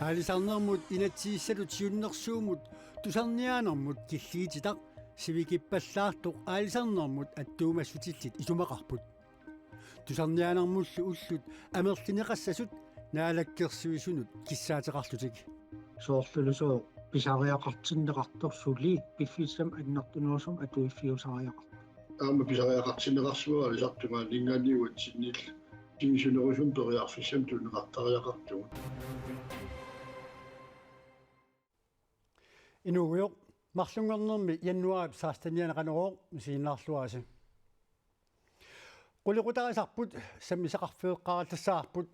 Аалисарнэрмут инатсииссалут сиуннэрсуумут тусарниаанэрмут киллиититақ сивикиппаллаартоқ аалисарнэрмут аттуумассутиллит исумақарпут тусарниаанермуллу уллут амерлинеқассасут наалаккерсуисунут киссаатеқарлутик соорлулусоо писариақартиннеқарторсули пиффиссам аннартунерусум атуиффиусариақар аама писариақартиннеқарсуа алисартунгаа линганиуат синнил тимисунерусум периарфиссам тунеқартариақартугут инугуйоқ марлунгорнерми яннуаап саастанианеқанероо мисииннаарлуаси qulliqutarisarput sammisaqarfiuqqarallassаарput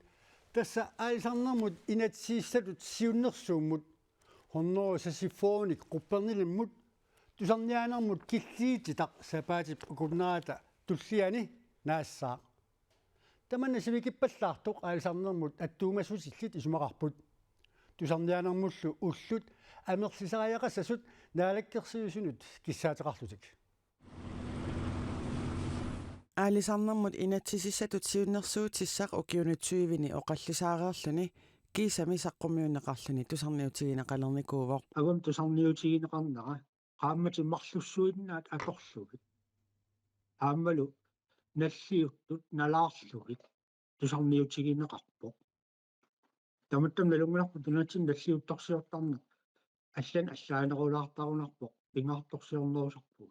tassa aalisarnermut inatsiissatut siunnersuummut hornero sasifoonik quppernilummut tusarniaanermut killiititaq sapaatip ukunnaata tulliani naassaa tamanna sivikippallaartoq aalisarnermut attuumassusillit isumaqarput tusarniaanermullu ullut amersisariaqassasut naalakkersiusunut kissaateqarlutik аалисарнэрмут инатсисиссатут сиуннэрсуутиссақ укиунутсуивини оқаллисаареерлүни кисами саққумиунеқарлүни тусарниутигинеқалерникуувоқ агун тусарниутигинеқарнера qaamмати марлуссуиннаат аторлугит ааммалу наллиуттут налаарлугит тусарниутигинеқарпо таматтам налунгунарпу тунатсин наллиутторсиортарна аллан аллаанерулаартарунарпо пингаарторсиорнерусарпу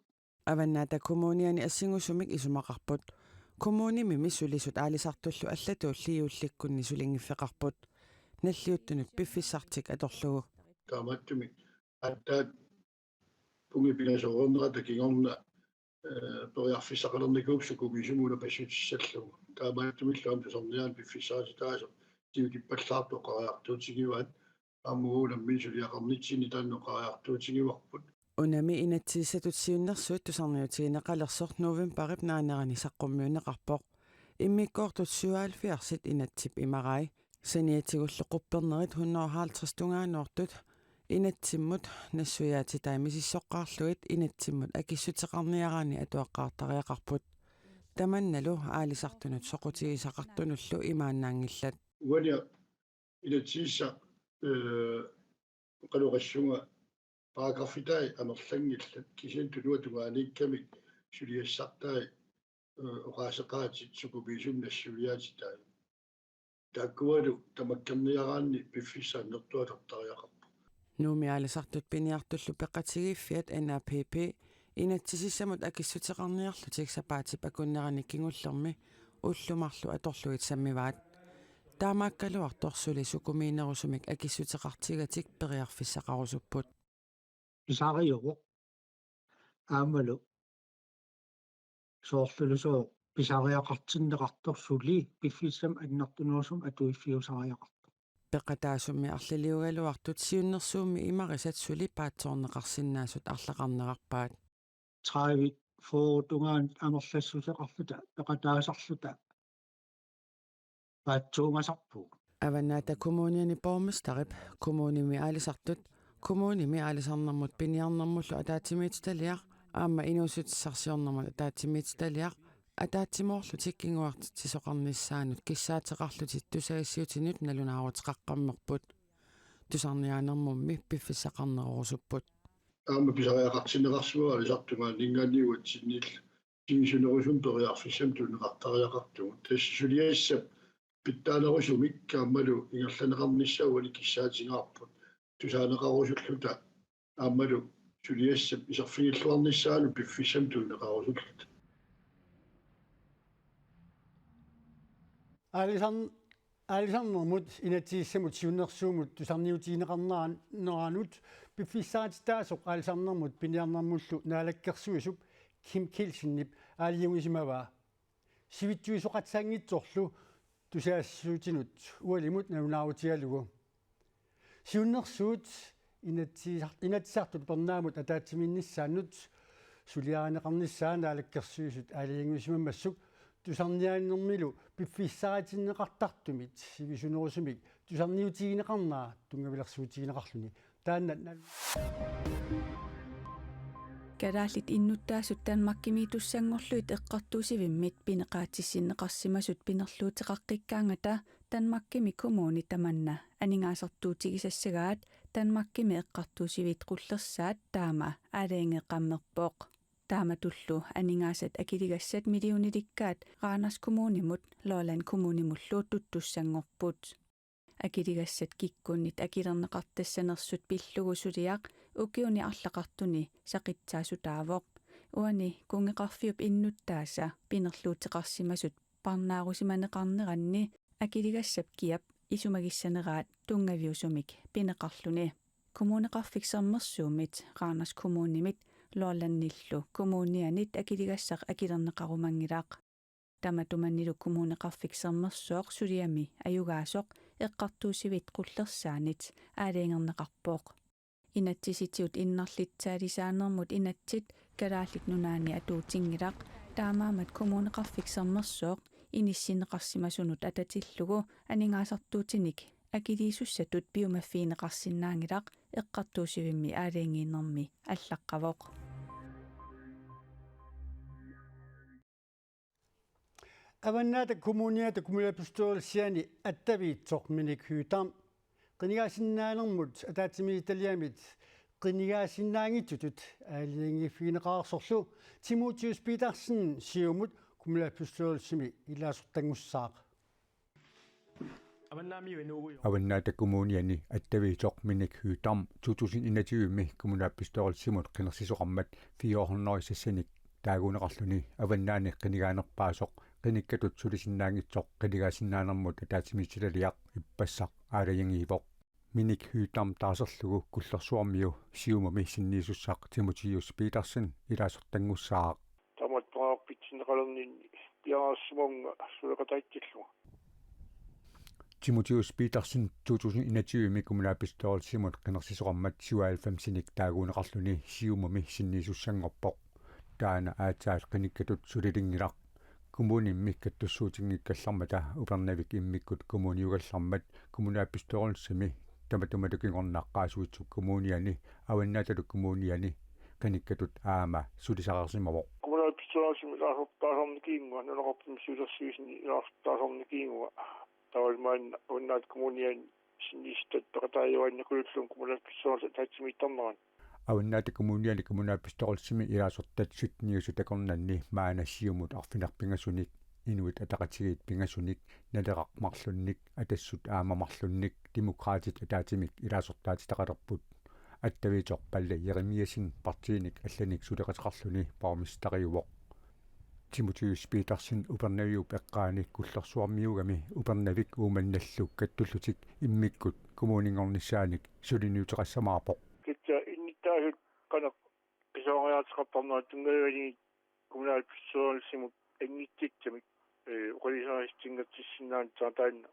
аваннаата коммуниани ассингусумик исумақарпут коммуними миссулисут аалисартуллу аллатууллиулликкунни сулингиффеқарпут наллиуттунут пиффиссартик аторлугу тааматтуми аттаат пунгипиласоорнерата кигорна периарфиссақалерникуупсукумисумуна пассутиссаллугу таамааттумиллуам тусарниаан пиффиссааситаасо тиукиппаллаартоқариартуутигиваат аммууламмин сулиақарнитсини таанноқариартуутигиварпут унами инатсииссатут сиуннэрсуут тусарниутигинеқалерсор новембарip наанерани саққуммиунеқарпоқ иммиккоортут суаалфиарсит инатсип имарай саниатигуллеқуппернерит 150 тунгаануортут инатсиммут нассуяати таимисиссоққарлуит инатсиммут акиссутеқарниараани атуаққаартариақарпут таманналу аалисартунут соқутигисақартунуллу имааннаангиллат уаниа инатсиисса қалуқассунга параграфитай амерлангиллат кисин тулуатугааниккамик сулиассартай оqaасеqaатит сукубисумнассулиаатитай таккуалу тамаккерниараанни пиффиссааннэртуалертариақарпу нуумиалисартут пиниартуллу пеқатигиффиат NAPP инатсисиссамут акиссутеқарниарлутик сапаатип акуннерани кигуллерми уллумарлу аторлуит саммиваат таамааккалуарторсули сукумиинерусумик акиссутеқартигатик периарфиссақарусуппут писариугу аамалу соорлулусоо писариақартиннеқарторсули пиффиссам аннартунерусум атуиффиусариақар пеқатаасумми арлалиугалуартут сиуннэрсуумми имарисатсули паатсоорнеқарсинаасут арлақарнерарпаат траавит фоотунгаан амерлассусеқарлута пеқатаасарлута паатсуумасарпу аваннаата коммуниани пормистарип коммуними аалисартут коммуними аалисарнэрмут пиниарнэрмуллу атаатимиититалиар аама инуусутиссарсиорнэрмут атаатимиититалиар атаатимоорлу тиккингуарт тисоқарниссаанут киссаатеқарлутит тусаассиутинут налунаарутеқаққаммерпут тусарниаанермумми пиффиссақарнерорусуппут аама писариақартиннеқарсуа алисартунгаа линганиуат синнил тимисунерусум периарфиссам тунеқартариақартугу тассулиассап питтаанерусумик кааммалу ингерланеқарниссауали киссаатингаарпут тусаанеқарусуллута ааммалу сулиассап исерфигиллуарниссаану пиффиссам тунеқарусуллут аалисарнэрмут инатсииссамут сиуннэрсуумут тусарниутигинеқарнерaan неранут пиффиссаатитаасоқ аалисарнэрмут пиниарнэрмуллу наалаккерсуисуп ким килсиннип аалиунгисимаваа сивитсуисоқатсаангитсорлу тусаассуутинут уалимут наунаавутиалугу сиуннэрсуут инатсиартут пернаамут атаатсиминнissaannут сулиаанеқарниссаа наалаккерсуисут аалиунгисимамассук тусарниааннэрмилу пиффиссаатиннеқартартумит сивисунерусумик тусарниутигинеқарнаа тунгавилерсуутигинеқарлуни тааннат кадааллит иннуттаасут таанмаккимитуссангорлуит эққартуусивиммит пинеқаатиссиннеқарсимасут пинерлуутеқаққиккаангата Danmarkimi kommuni tamanna aningaasartuutigisassagaat Danmarkimi eqqartuusivit qullersaat taama aaleengeqammerpooq taama tullu aningaasat akiligassat miliunilikkaat Randers kommunimut Lolland kommunimulluut tuttussangorput akiligassat kikkunnit akilerneqartassanersut pillugusuliaq ukiuni arlaqartuni saqitsaasutaavoq uani kungeqarfiup innuttaasa pinerluutiqarsimasut parnaarusimaneqarneranni akiligassap kiap isumagissанераат tungaviusumik pineqarluni kommuneqarfiksermersuumit Randers kommunimit Lollandnillu kommunianit akiligassaq akilerneqarumangilaq tamatumannilu kommuneqarfiksermersuoq suliami ayugaasoq eqqartuusivit qullersaanit aaleengerneqarpooq inatsisitiut innarlitsaalisaanermut inatsit kalaallit nunaani atuutingilaq taamaamat kommuneqarfiksermersuoq inissineqarsimasunut atatillugu aningaasartuutinik akiliisussatut biumaffiineqarsinnaangilaq eqqartuusivimmi aaleengiinnermi аллаққавоқ аваннаата коммуниата кумулапустуорсиани аттавиитсоқминик хüüтам qinigaasinnaanermut ataatsimigitaliamit qinigaasinnaaangitutut аалингиффигинеқарсорлу Тимотиус Питерсен сиумут кумулапустуорсими илаасортангуссаақ аваннаата коммуниани аттавиитсоқминик хüüтам 2021 кумулапустуорсимут qinерсисоқармат 400 таагунеқарлуни аваннаани qinigaanерпаасоқ qinikkatut sulisиннаангитсоқ qinigaasinnaanermut ataatsimigitaliaq иппассақ аалаянгиивоқ миник хüüтам таасерлугу куллерсуармиу сиумами синниисуссаақ Тимотиус Питерсен илаасортангуссаақ таматтоqarpitsinneqalernin piarassumanga suleqataittilluga Тимотиус Питерсен 2021 кумулапистуорсимут qinерсисоқармат 97 таагунеқарлуни сиумами синниисуссангорпоқ таана аатаал qinikkatut sulilingilaq kommunimmikkattussuutiнгиккаллармата упернавик иммиккут коммуниугаллармат коммунааппистоорнссами таматумалукингорнааққаасуитсук коммуниани аваннааталу коммуниани qinikkatut аама сулисақарсимавоқ kommunalbestyrelsen taasarnikkiingua nuneqarpum sulersiisni ilaartaasarnikkiingua tavalmaan unnaat kommunian sinnistat peqataajuannakullullum kommunalbestyrelsen taatsimmittarneran аваннаата коммуниани коммунааппистоорнссими илаасортат сутниусу такорнанни маанассиумут арфинарпингасуник инуит атақатигит пингасуник налеқармарлунник атассут аамамарлунник демократит атаатимик илаасортаати тақалерпут аттавиитоқ палла Еремиасин партииник алланик сулеқатеқарлуни пармистариувоқ Тимотиус Питерсен упернавиуп эққааник куллерсуармиугами упернавик ууманналлу каттуллутик иммиккут коммунингорниссааник сулиниутеқассамаарпоқ китта инниттаасут канақ писориаатеқартарнаа тунгавани kommunalbestyrelsimut ангиттиккамик оқалисаристингатсиннаан таатаанна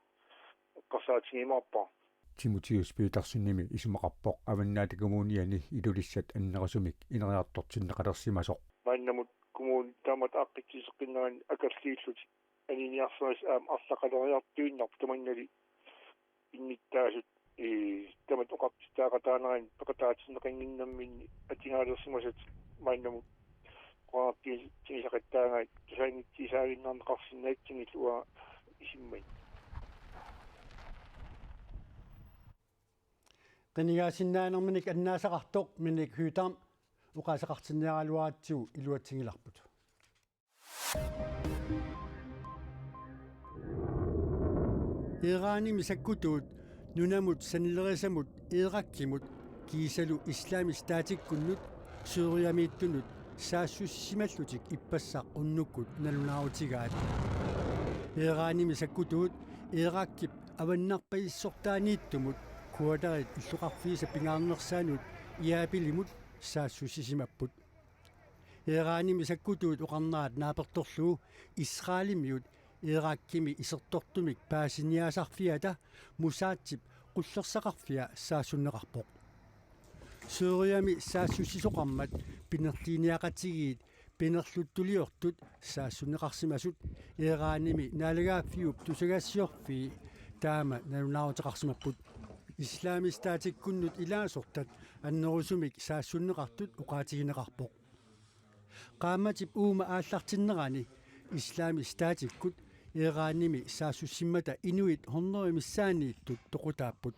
қарсаатингимаарпаа Тимотиус Питерсенними исумақарпоқ аваннаата коммуниани илулиссат аннерасумик инериартортиннеқалерсимасоқ мааннамут коммун таамат аққитсисеққиннерани акаллииллут аниниарсуас аам арлақалериартуиннарп таманнали инниттаасут тамат оқартистаақатаанерин пеқатаатиннеқингиннамминни атингаалерсимасат мааннамут қоарти тисақаттаангаат тусаангитсисаагиннарнеқарсинаатсигит уа исиммай qinigaasinnaanerminik annaasaqartoq minik hüütam uqaasaqartinniaraluaatsugu iluatsingillarput Iraani misakkutuut nunamut sanillerisamut eerakkimut kiisalu islaamistaatikkunnut Syyriamiittunut saassussimallutik ippassaq unnukkut nalunaarutigaat Iraani misakkutuut eerakkip avannarpaissortaaniittumut kuatarit illuqarfiisa pingaarnersaanut iaapilimut saassussisimapput Iraani misakkutuut oqarnaat naapertorlugu Israelimiut Irakkimi isertortumik paasiniaasarfiata musaatsip qullersaqarfia saassunneqarpoq Syyriami saassussisoqarmat pinerliiniaqatigiit pinerluttuliortut saassunneqarsimasut Iraanimi naalagaaffiup tusagassiorfi taama nalunaaruteqarsimapput Islaamistaatikkunnut ilaasortat annerusumik saassunneqartut uqaatigineqarpoq qaammatip uuma aallartinnerani Islaamistaatikut eeraanimi saassussimmata inuit hornerimissaaниittut toqutaapput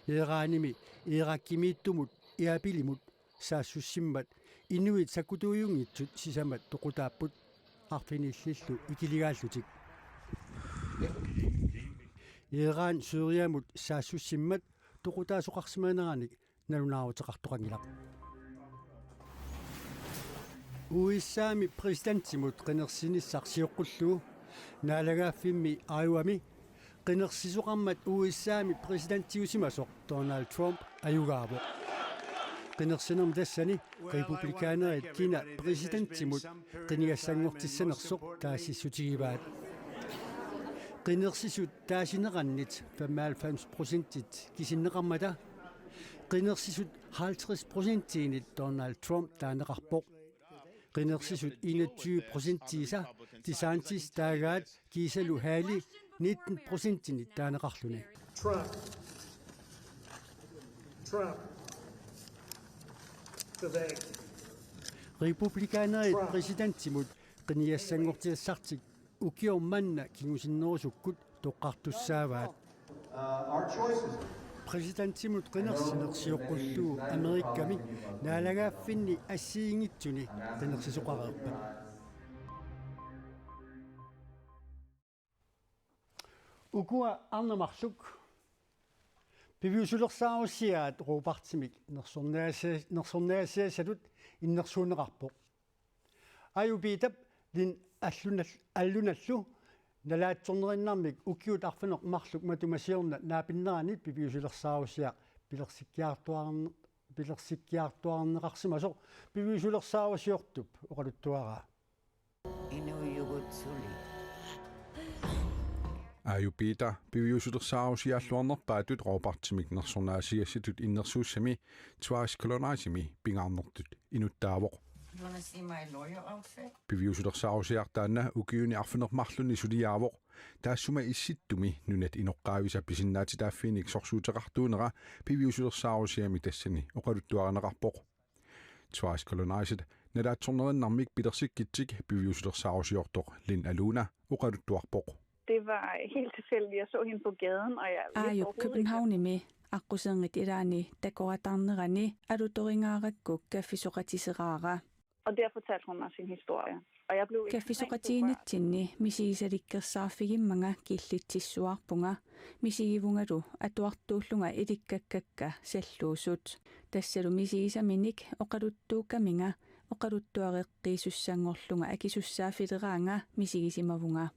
eeraanimi eerakkimiittumut iapilimut saassussimmat inuit sakutuyungitsut sisamat toqutaapput arfinillillu ikiligaаллутик eeraan suuriamut saassussimmat toqutaasuqarsimaaneranik nalunaaruteqartoqangilaq uissaami presidentsimut qinersinissarsiuqqullugu naalagaaffimmi aayuami qinersisuqarmat uissaami presidenttiusimasoq Donald Trump ayugaavo qinersinerm tassani republikaanerit kina presidenttimut qinigassangortissanersoq taassissutigivaat qinersisut taasineqannit 95%-it kisinneqarmata qinersisut 50%-iinit Donald Trump taaneqarpoq qinersisut 21%-isa DeSantis taagaat kiisalu haali 19%-init taaneqarluni Trump. Vivek. republikaanerit presidenttimut qinigassangortiassartik ukiormanna kingusinnerusukkut toqqartussaavaat presidenttimut qinersinersiuqqullugu amerikkami naalagaaffinni assiingitsuni qinersisuqareerpat ukua arnamarluk piviusulersaarussiaat ruupartimik nersornaasiasalut innersuuneqarpoq ayupiitap lin allunallu nalaatsornerinnarmik ukiut arfinoq marluk matumasiorna naapinneranit piviusulersaarussiaq pilersikkiartuarneqarsimasoq piviusulersaarussiortup oqaluttuaraa Ayupiita piviusulersaarusiaalluarnerpaatut roopartimik nersornaasiassatut innersuussami tuaris colonizimi pingaarnertut inuttaavoq You want to see my lawyer outfit? piviusulersaarusiartaanna ukiuni arfinermarlunni suliaavoq taassuma issittumi nunat inoqqaavisa pisinnaatitaaffiinik sorsuuteqartuunera piviusulersaarusiami tassani oqaluttuareneqarpoq tuaris colonized nalaatsornerinnarmik pilersikkitsik piviusulersaarusiortoq lin aluna oqaluttuarpoq Det var helt tilfældigt. Jeg så hende på gaden, og jeg vidste Aayup Københavnimi aqusengit iraani takoratarnerani alutoringaarakkuk kaffisoqatiseraara Og der fortalte hun mig sin historie. Og jeg blev kaffisoqatiinitsinni misigisalikkersaaffigimmanga killittissuarpunga misigivungalu atuartuullunga ilikkakka salluusut tassalu misigisaminik oqaluttuukkaminga oqaluttuareqqiisussangorlunga akisussaaffileraanga misigisimavunga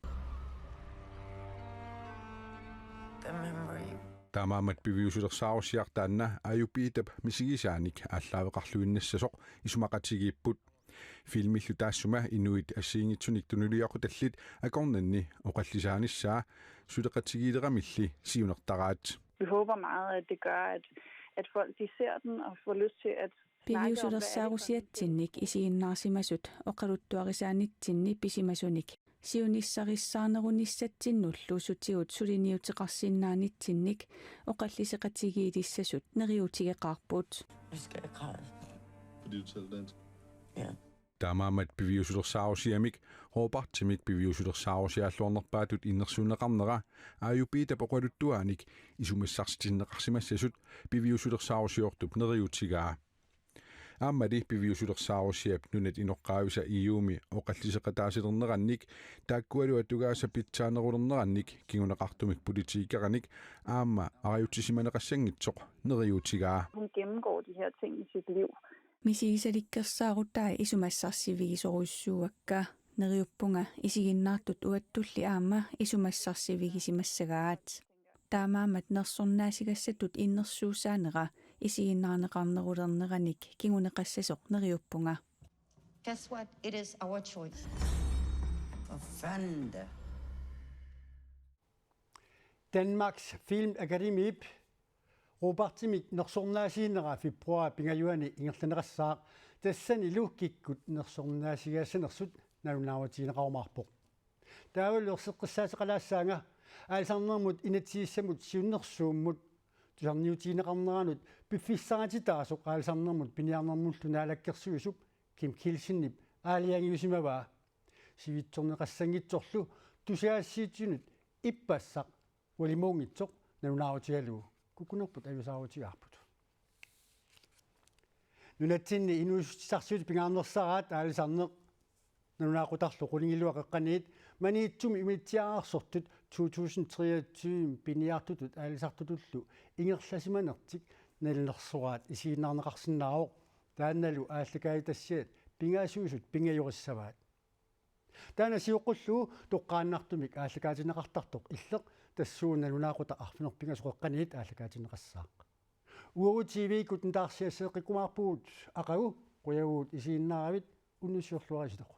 Taamaamat piviusulersaarusiartaanna ayupiitap misigisaanik aalлaaveqarluinnassasoq isumaqatigiipput filmillu taassuma inuit assiingitsunik tunuliaqu-tallit akornanni oqallisaanissaa suleqatigiileramilli siunertaraat Vi håber meget, at det gør, at folk de ser den og får lyst til at piviusulersaarusiatsinnik isiinnaarsimasut oqaluttuarisaanitsinni pisimasunik siunissarissaanerunissatsinullu sutigut suliniuteqarsinnaanitsinnik oqalliseqatigiilissasut neriutigeqarput Fordi du taler dansk? Ja. Taamaamat piviusulersaarusiamik roopartimik piviusulersaarusiaalluarnerpaatut innersuuneqarnera ayupiitap oqaluttuaanik isumassarsitinneqarsimassasut piviusulersaarusiortup neriutigaa Aamali piviusulersaarusiap nunat inoqqaavisa iuumi oqalliseqataasilernerannik taakkualu atugaasa pitsaanerulernerannik kinguneqartumik politiikeranik aamma ariutisimaneqassangitsoq neriutigaa hun gennemgår de her ting i sit liv. misigisalikkersaaruttai isumassarsivigisoruissuuakka neriuppunga isiginnaartut uattulli aamma isumassarsivigisimassagaat taamaamat nersornaasigassatut innersuussaanera isiginnaaneqarnerulerneranik kinguneqassasoq neriuppunga Guess what? It is our choice. A friend. Danmarks Filmakademiip ruupartimik nersornaasiinera februar pingajuani ingerlaneqassaaq tassani luukkikkut nersornaasigaassanersut nalunaawatiineqarumaarpoq taavulluerseqqissaateqalaassaanga аалсарнэрмут инатсииссамут сиуннэрсууммут тусарниутиинеқарнеранут пиффиссаратитаасоқ аалсарнэрмут пиниарнэрмуллу наалаккерсуисуп ким килсиннип аалиангиусимаваа сивитсорнеқассангитсорлу тусиаассиитсунут иппассақ уалимуунгитсоқ нунаарутигалуу кукунерпут ависаарутигарпут нунатсинни инуусутисарсуут пингаарнерсараат аалисарнеқ нунаақутарлу қулингилуа қеққаниит маниитсуми имитсиаарсортут 2023 пиниартутут аалисартутуллу ингерласиманертик налнерсураат исигинаарнеқарсинаароқ таанналу ааллакаитассиат пингаасуусут пингаюриссаваат таана сиуққуллуу тоққааннартумик ааллакаатинеқартартоқ иллеқ тассуунна нунаақута арфинерпингасоқеққаниит ааллакаатинеқассаақ уурутивикут нтаарсиассеэққиккумаарпуут ақагу қуягуут исигиннааравит уннуссиорлуариситоқ